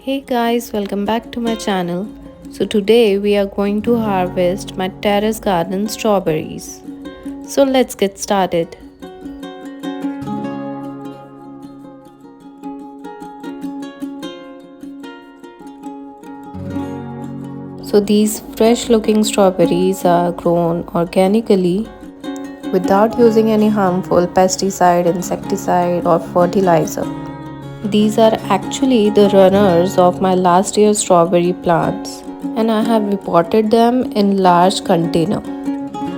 Hey guys, welcome back to my channel. So today we are going to harvest my terrace garden strawberries. So let's get started. So these fresh looking strawberries are grown organically without using any harmful pesticide, insecticide or fertilizer. These are actually the runners of my last year's strawberry plants and I have repotted them in large container.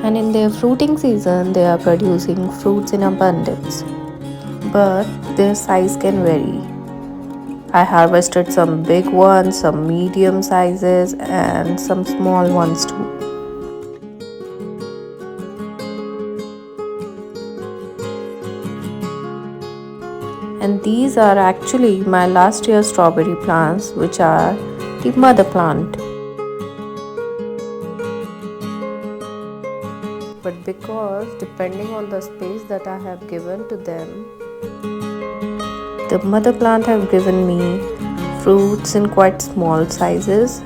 And in their fruiting season they are producing fruits in abundance, but their size can vary. I harvested some big ones, some medium sizes and some small ones too. And these are actually my last year's strawberry plants, which are the mother plant. But because depending on the space that I have given to them, the mother plant have given me fruits in quite small sizes.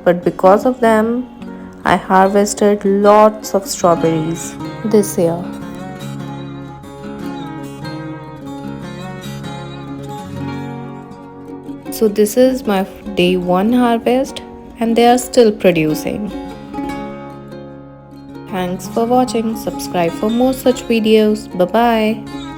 But because of them, I harvested lots of strawberries this year. So this is my day 1 harvest and they are still producing. Thanks for watching. Subscribe for more such videos. Bye bye.